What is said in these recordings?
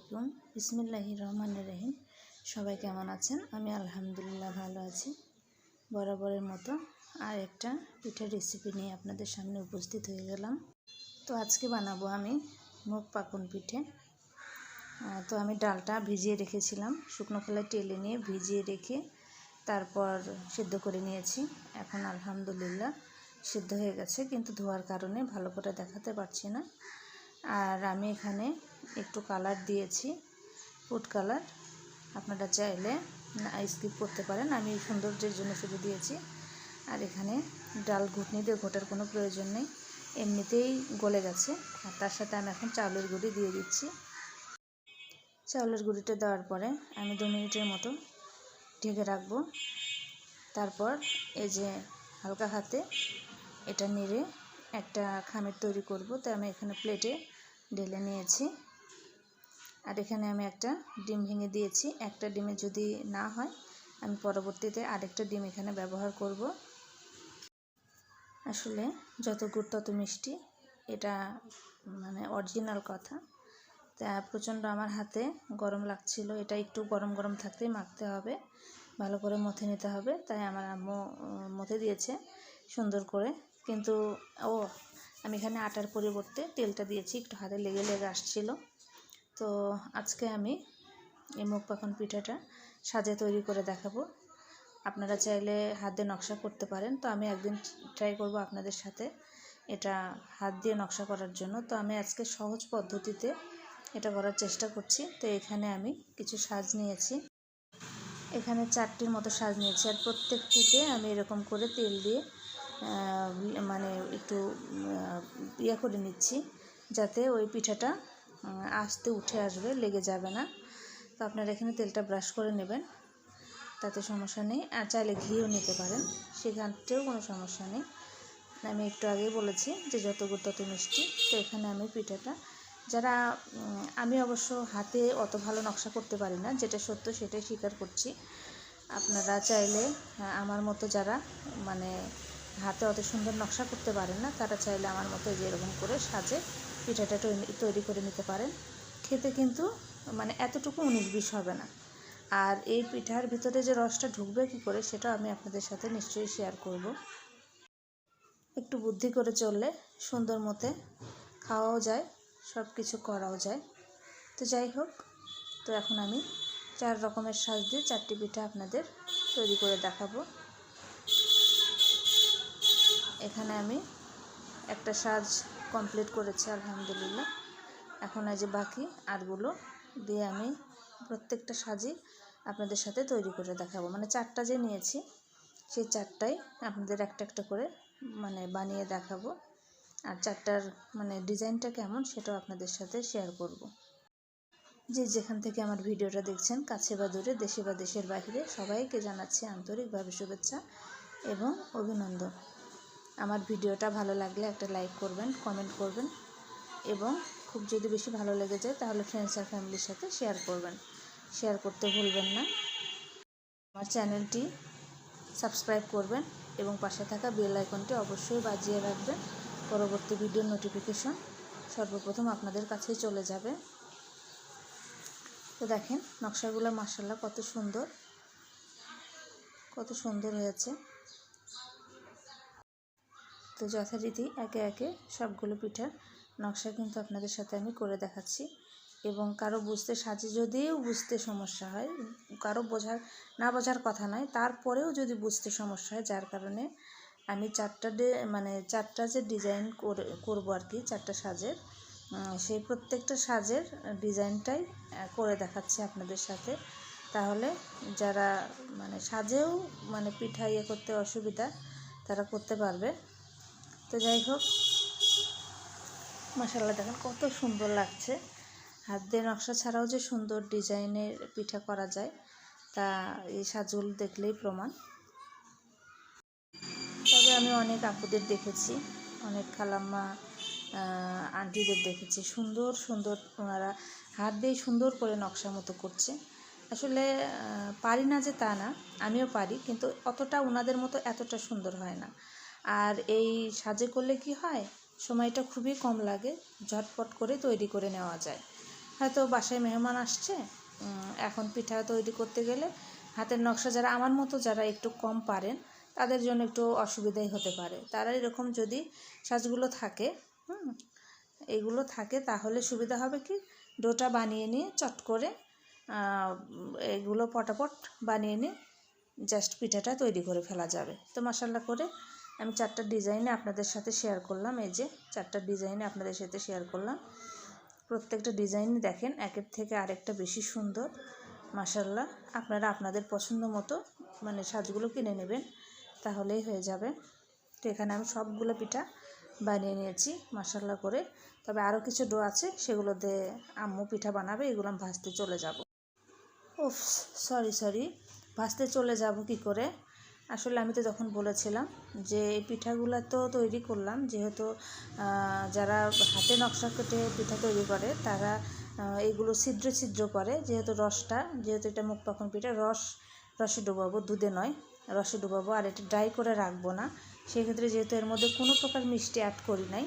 আলাইকুম। বিসমিল্লাহির রহমানির রহিম। সবাই কেমন আছেন? আমি আলহামদুলিল্লাহ ভালো আছি। বরাবরের মতো আর একটা পিঠার রেসিপি নিয়ে আপনাদের সামনে উপস্থিত হয়ে গেলাম। তো আজকে বানাবো আমি মুগ পাকন পিঠে। তো আমি ডালটা ভিজিয়ে রেখেছিলাম, শুকনো খোলায় টেলে নিয়ে ভিজিয়ে রেখে তারপর সিদ্ধ করে নিয়েছি। এখন আলহামদুলিল্লাহ সিদ্ধ হয়ে গেছে, কিন্তু ধোয়ার কারণে ভালো করে দেখাতে পারছি না। আর আমি এখানে একটু কালার দিয়েছি, ফুড কালার। আপনারা চাইলে স্কিপ করতে পারেন, আমি সৌন্দর্যের জন্য শুধু দিয়েছি। আর এখানে ডাল ঘুটনি দিয়ে ঘোটার কোনো প্রয়োজন নেই, এমনিতেই গলে গেছে। আর তার সাথে আমি এখন চাউলের গুঁড়ি দিয়ে দিচ্ছি। চাউলের গুঁড়িটা দেওয়ার পরে আমি 2 মিনিটের মতো ঢেকে রাখবো। তারপর এই যে হালকা হাতে এটা নেড়ে একটা খামির তৈরি করব। তো আমি এখানে প্লেটে ঢেলে নিয়েছি। আর এখানে আমি একটা ডিম ভেঙে দিয়েছি। একটা ডিমে যদি না হয় আমি পরবর্তীতে আরেকটা ডিম এখানে ব্যবহার করব। আসলে যত গুড় তত মিষ্টি, এটা মানে অরিজিনাল কথা। তা প্রচণ্ড আমার হাতে গরম লাগছিল, এটা একটু গরম গরম থাকতেই মাখতে হবে, ভালো করে মথে নিতে হবে। তাই আমার আম্মু মথে দিয়েছে সুন্দর করে। কিন্তু আমি এখানে আটার পরিবর্তে তেলটা দিয়েছি, একটু হাতে লেগে লেগে আসছিল। তো আজকে আমি এই মুগ পাকন পিঠাটা সাজে তৈরি করে দেখাবো। আপনারা চাইলে হাত দিয়ে নকশা করতে পারেন। তো আমি একদিন ট্রাই করব আপনাদের সাথে এটা হাত দিয়ে নকশা করার জন্য। তো আমি আজকে সহজ পদ্ধতিতে এটা করার চেষ্টা করছি। তো এখানে আমি কিছু সাজ নিয়েছি, এখানে 4টির মতো সাজ নিয়েছি। আর প্রত্যেকটিতে আমি এরকম করে তেল দিয়ে মানে একটু করে নিচ্ছি, যাতে ওই পিঠাটা আস্তে উঠে আসবে, লেগে যাবে না। তো আপনারা এখানে তেলটা ব্রাশ করে নেবেন, তাতে সমস্যা নেই। আর চাইলে ঘিও নিতে পারেন, সেখানতেও কোনো সমস্যা নেই। আমি একটু আগেই বলেছি যে যত গুড় তত মিষ্টি। তো এখানে আমি পিঠাটা আমি অবশ্য হাতে অত ভালো নকশা করতে পারি না, যেটা সত্য সেটাই স্বীকার করছি। আপনারা চাইলে আমার মতো যারা মানে হাতে অত সুন্দর নকশা করতে পারেন না, তারা চাইলে আমার মতো যে এরকম করে সাজে পিঠাটা তৈরি করে নিতে পারেন। খেতে কিন্তু মানে এতটুকু 19-20 হবে না। আর এই পিঠার ভিতরে যে রসটা ঢুকবে কী করে, সেটা আমি আপনাদের সাথে নিশ্চয়ই শেয়ার করব। একটু বুদ্ধি করে চললে সুন্দর মতে খাওয়াও যায়, সব কিছু করাও যায়। তো যাই হোক, তো এখন আমি 4 রকমের সাজ দিয়ে 4টি পিঠা আপনাদের তৈরি করে দেখাবো। এখানে আমি একটা সাজ কমপ্লিট করেছি আলহামদুলিল্লাহ। এখন এই যে বাকি আরগুলো দিয়ে আমি প্রত্যেকটা সাজই আপনাদের সাথে তৈরি করে দেখাবো। মানে 4টা যে নিয়েছি সেই 4টাই আপনাদের একটা একটা করে মানে বানিয়ে দেখাবো। আর 4টার মানে ডিজাইনটা কেমন সেটাও আপনাদের সাথে শেয়ার করব। যে যেখান থেকে আমার ভিডিওটা দেখছেন, কাছে বা দূরে, দেশে বা দেশের বাইরে, সবাইকে জানাচ্ছি আন্তরিকভাবে শুভেচ্ছা এবং অভিনন্দন। আমার ভিডিওটা ভালো লাগলে একটা লাইক করবেন, কমেন্ট করবেন, এবং খুব যদি বেশি ভালো লেগে যায় তাহলে ফ্রেন্ডস আর ফ্যামিলির সাথে শেয়ার করবেন। শেয়ার করতে ভুলবেন না। আমার চ্যানেলটি সাবস্ক্রাইব করবেন এবং পাশে থাকা বেল আইকনটি অবশ্যই বাজিয়ে রাখবেন। পরবর্তী ভিডিওর নোটিফিকেশন সর্বপ্রথম আপনাদের কাছেই চলে যাবে। তো দেখেন নকশাগুলো মাশাআল্লাহ কত সুন্দর হয়েছে। তো যথারীতি একে একে সবগুলো পিঠার নকশা কিন্তু আপনাদের সাথে আমি করে দেখাচ্ছি। এবং কারো যদিও বুঝতে সমস্যা হয়, কারো না বোঝার কথা নয়, তারপরেও যদি বুঝতে সমস্যা হয়, যার কারণে আমি 4টা যে ডিজাইন করবো আর কি, 4টা সাজের, সেই প্রত্যেকটা সাজের ডিজাইনটাই করে দেখাচ্ছি আপনাদের সাথে। তাহলে যারা মানে সাজেও মানে পিঠা করতে অসুবিধা, তারা করতে পারবে। তো যাই হোক, মাশাআল্লাহ দেখেন কত সুন্দর লাগছে। হাত দিয়ে নকশা ছাড়াও যে সুন্দর ডিজাইনের পিঠা করা যায়, তা এই সাজগুলো দেখলেই প্রমাণ। তবে আমি অনেক আপুদের দেখেছি, অনেক খালাম্মা আন্টিদের দেখেছি, সুন্দর সুন্দর ওনারা হাত দিয়ে সুন্দর করে নকশা মতো করছে। আসলে পারি না যে তা না, আমিও পারি, কিন্তু অতটা ওনাদের মতো এতটা সুন্দর হয় না। আর এই সাজে করলে কি হয়, সময়টা খুবই কম লাগে, ঝটপট করে তৈরি করে নেওয়া যায়। হয়তো বাসায় মেহমান আসছে, এখন পিঠা তৈরি করতে গেলে হাতের নকশা যারা আমার মতো যারা একটু কম পারেন তাদের জন্য একটু অসুবিধাই হতে পারে। তারা এরকম যদি সাজগুলো থাকে, এইগুলো থাকে, তাহলে সুবিধা হবে কি, ডোটা বানিয়ে নিয়ে চট করে এগুলো পটাপট বানিয়ে নিয়ে জাস্ট পিঠাটা তৈরি করে ফেলা যাবে। তো মাশাআল্লাহ করে আমি 4টা ডিজাইনে আপনাদের সাথে শেয়ার করলাম। এই যে 4টা ডিজাইনে আপনাদের সাথে শেয়ার করলাম। প্রত্যেকটা ডিজাইন দেখেন একের থেকে আরেকটা বেশি সুন্দর। মাশাআল্লাহ, আপনারা আপনাদের পছন্দ মতো মানে সাজগুলো কিনে নেবেন, তাহলেই হয়ে যাবে। তো এখানে আমি সবগুলো পিঠা বানিয়ে নিয়েছি মাশাআল্লাহ করে। তবে আরও কিছু ডো আছে, সেগুলো দিয়ে আম্মু পিঠা বানাবে, এগুলো আমি ভাজতে চলে যাব। ওফ, সরি, ভাজতে চলে যাব কি করে? আসলে আমি তো যখন বলেছিলাম যে এই পিঠাগুলো তো তৈরি করলাম, যেহেতু যারা হাতে নকশা কেটে পিঠা তৈরি করে তারা এইগুলো ছিদ্র ছিদ্র করে, যেহেতু এটা মুখ পাখন পিঠা, রসে ডুবাবো, দুধে নয়, রসে ডুবাবো। আর এটা ড্রাই করে রাখবো না, সেক্ষেত্রে যেহেতু এর মধ্যে কোনো প্রকার মিষ্টি অ্যাড করি নাই,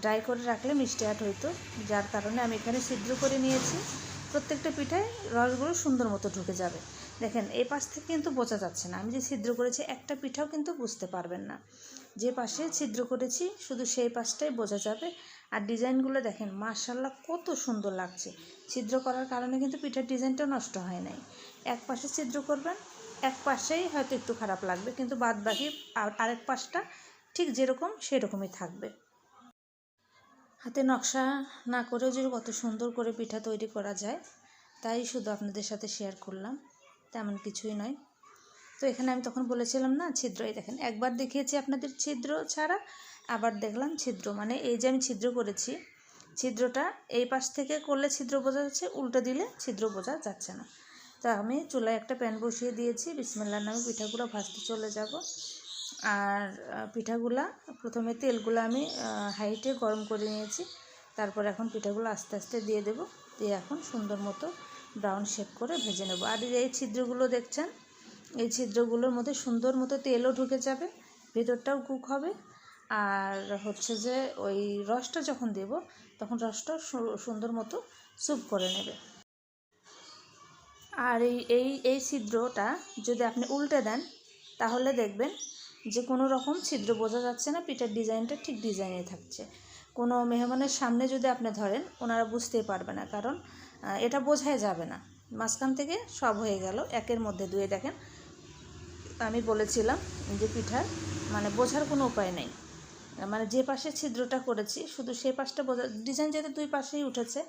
ড্রাই করে রাখলে মিষ্টি অ্যাড হইতো, যার কারণে আমি এখানে ছিদ্র করে নিয়েছি। প্রত্যেকটা পিঠায় রসগুলো সুন্দর মতো ঢুকে যাবে। দেখেন এই পাশ থেকে কিন্তু বোঝা যাচ্ছে না আমি যে ছিদ্র করেছি, একটা পিঠাও কিন্তু বুঝতে পারবেন না। যে পাশে ছিদ্র করেছি শুধু সেই পাশটাই বোঝা যাবে। আর ডিজাইনগুলো দেখেন মাশাআল্লাহ কত সুন্দর লাগছে। ছিদ্র করার কারণে কিন্তু পিঠার ডিজাইনটা নষ্ট হয় নাই। এক পাশে ছিদ্র করবেন, এক পাশেই হয়তো একটু খারাপ লাগবে, কিন্তু বাদ বাকি আরেক পাশটা ঠিক যেরকম সেরকমই থাকবে। হাতে নকশা না করেও যে কত সুন্দর করে পিঠা তৈরি করা যায়, তাই শুধু আপনাদের সাথে শেয়ার করলাম, তেমন কিছুই নয়। তো এখানে আমি তখন বলেছিলাম না ছিদ্র, এই দেখেন একবার দেখিয়েছি আপনাদের ছিদ্র ছাড়া, আবার দেখলাম ছিদ্র, মানে এই যে আমি ছিদ্র করেছি, ছিদ্রটা এই পাশ থেকে করলে ছিদ্র বোঝা যাচ্ছে, উল্টো দিলে ছিদ্র বোঝা যাচ্ছে না। তো আমি চুলায় একটা প্যান বসিয়ে দিয়েছি, বিসমিল্লাহর নামে পিঠাগুলো ভাজতে চলে যাব। আর পিঠাগুলা প্রথমে তেলগুলো আমি হাইটে গরম করে নিয়েছি, তারপর এখন পিঠাগুলো আস্তে আস্তে দিয়ে দেব, দিয়ে এখন সুন্দর মতো ব্রাউন শেপ করে ভেজে নেব। আর এই ছিদ্রগুলো দেখছেন, এই ছিদ্রগুলোর মধ্যে সুন্দর মতো তেলও ঢুকে যাবে, ভেতরটাও কুক হবে। আর হচ্ছে যে ওই রসটা যখন দেব তখন রসটা সুন্দর মতো স্যুপ করে নেবে। আর এই ছিদ্রটা যদি আপনি উল্টে দেন তাহলে দেখবেন যে কোনো রকম ছিদ্র বোঝা যাচ্ছে না, পিঠার ডিজাইনটা ঠিক ডিজাইনে থাকছে। কোনো মেহমানের সামনে যদি আপনি ধরেন ওনারা বুঝতেই পারবে না, কারণ এটা বোঝাই যাবে না, মাঝখান থেকে সব হয়ে গেল একের মধ্যে দুয়ে। দেখেন আমি বলেছিলাম যে পিঠার মানে বোঝার কোনো উপায় নেই, মানে যে পাশে ছিদ্রটা করেছি শুধু সেই পাশটা বোঝা, ডিজাইন যেহেতু দুই পাশেই উঠেছে,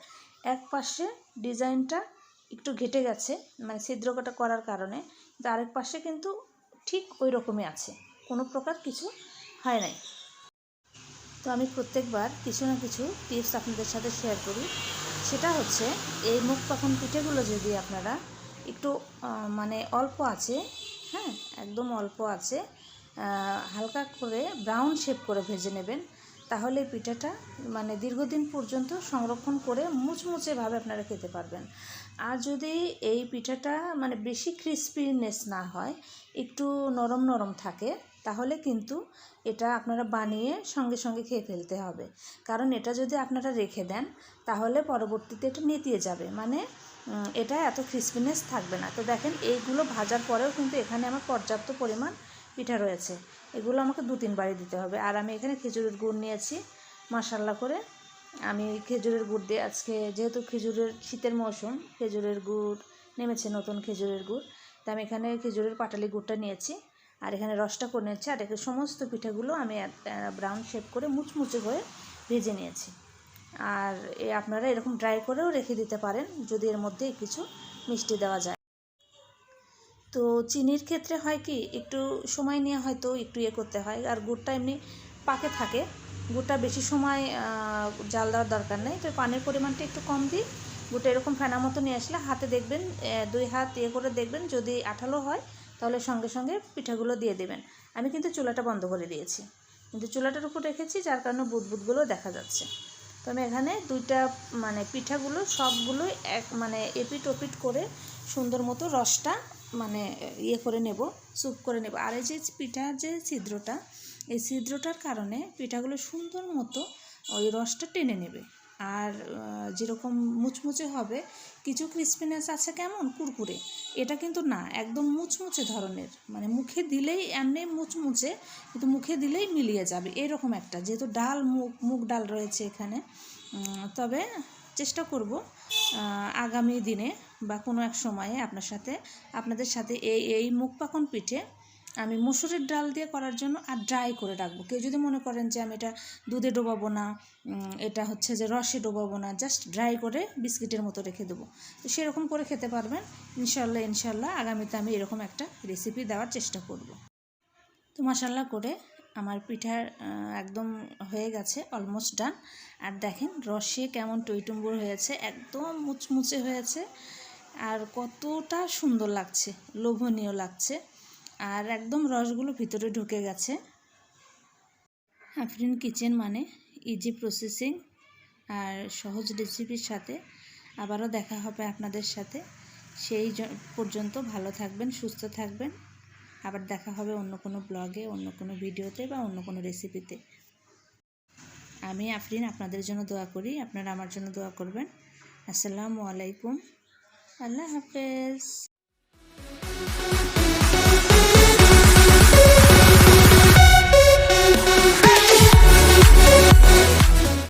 এক পাশে ডিজাইনটা একটু ঘেটে গেছে মানে ছিদ্রটা করার কারণে, কিন্তু আরেক পাশে কিন্তু ঠিক ওই রকমই আছে, কোনো প্রকার কিছু হয় নাই। তো আমি প্রত্যেকবার কিছু না কিছু টিপস আপনাদের সাথে শেয়ার করি, সেটা হচ্ছে এই মুখ পাখন পিঠেগুলো যদি আপনারা একটু মানে অল্প আছে, হ্যাঁ একদম অল্প আছে, হালকা করে ব্রাউন শেপ করে ভেজে নেবেন, তাহলে পিঠাটা মানে দীর্ঘদিন পর্যন্ত সংরক্ষণ করে মুচমুচেভাবে আপনারা খেতে পারবেন। আর যদি এই পিঠাটা মানে বেশি ক্রিস্পিনেস না হয়, একটু নরম নরম থাকে, তাহলে কিন্তু এটা আপনারা বানিয়ে সঙ্গে সঙ্গে খেয়ে ফেলতে হবে। কারণ এটা যদি আপনারা রেখে দেন তাহলে পরবর্তীতে এটা নেতিয়ে যাবে, মানে এটা এত ক্রিস্পিনেস থাকবে না। তো দেখেন এইগুলো ভাজার পরেও কিন্তু এখানে আমার পর্যাপ্ত পরিমাণ পিঠা রয়েছে, এগুলো আমাকে 2-3 বারই দিতে হবে। আর আমি এখানে খেজুরের গুড় নিয়েছি মাশাআল্লাহ করে। আমি খেজুরের গুড় দিয়ে আজকে, যেহেতু খেজুরের শীতের মৌসুম, খেজুরের গুড় নেমেছে, নতুন খেজুরের গুড়, তো আমি এখানে খেজুরের পাটালি গুড়টা নিয়েছি, আর এখানে রসটা করে নিয়েছি। আর এখানে সমস্ত পিঠাগুলো আমি ব্রাউন শেপ করে মুচমুচে হয়ে ভেজে নিয়েছি। আর আপনারা এরকম ড্রাই করেও রেখে দিতে পারেন যদি এর মধ্যে কিছু মিষ্টি দেওয়া যায়। তো চিনির ক্ষেত্রে হয় কি, একটু সময় নিয়ে হয়তো একটু করতে হয়, আর গুড়টা এমনি পাকে থাকে, গুড়টা বেশি সময় জাল দেওয়ার দরকার নেই। তো পানির পরিমাণটা একটু কম দিই, গুড়টা এরকম ফেনা মতো নিয়ে আসলে হাতে দেখবেন 2 হাত করে দেখবেন, যদি আঠালো হয় তাহলে সঙ্গে সঙ্গে পিঠাগুলো দিয়ে দেবেন। আমি কিন্তু চুলাটা বন্ধ করে দিয়েছি, কিন্তু চুলাটার উপর রেখেছি, যার কারণে বুদবুদগুলো দেখা যাচ্ছে। তো আমি এখানে 2টা মানে পিঠাগুলো সবগুলোই মানে এপিট ওপিট করে সুন্দর মতো রসটা মানে করে নেব, স্যুপ করে নেব। আর এই যে পিঠার যে ছিদ্রটা, এই ছিদ্রটার কারণে পিঠাগুলো সুন্দর মতো ওই রসটা টেনে নেবে। আর যেরকম মুচমুচে হবে, কিছু ক্রিস্পিনেস আছে কেমন কুরকুরে, এটা কিন্তু না, একদম মুচমুচে ধরনের, মানে মুখে দিলেই এমনি মুচমুচে, কিন্তু মুখে দিলেই মিলিয়ে যাবে এরকম একটা, যেহেতু ডাল মুগ ডাল রয়েছে এখানে। তবে চেষ্টা করব আগামী দিনে বা কোনো এক সময়ে আপনাদের সাথে এই মুগ পাকন পিঠে আমি মসুরের ডাল দিয়ে করার জন্য আর ড্রাই করে রাখবো। কেউ যদি মনে করেন যে আমি এটা দুধে ডোবাবো না, এটা হচ্ছে যে রসে ডোবাবো না, জাস্ট ড্রাই করে বিস্কিটের মতো রেখে দেবো, তো সেরকম করে খেতে পারবেন ইনশাল্লাহ। আগামীতে আমি এরকম একটা রেসিপি দেওয়ার চেষ্টা করব। তো মাশাআল্লাহ করে আমার পিঠা একদম হয়ে গেছে, অলমোস্ট ডান। আর দেখেন রসে কেমন টইটুম্বুর হয়েছে, একদম মুচমুচে হয়েছে, আর কতটা সুন্দর লাগছে, লোভনীয় লাগছে, আর একদম রসগুলো ভিতরে ঢুকে গেছে। আফরিন কিচেন মানে ইজি প্রসেসিং আর সহজ রেসিপির সাথে আবারও দেখা হবে আপনাদের সাথে। সেই পর্যন্ত ভালো থাকবেন, সুস্থ থাকবেন। আবার দেখা হবে অন্য কোনো ব্লগে, অন্য কোনো ভিডিওতে বা অন্য কোনো রেসিপিতে। আমি আফরিন আপনাদের জন্য দোয়া করি, আপনারা আমার জন্য দোয়া করবেন। আসসালামু আলাইকুম, আল্লাহ হাফেজ।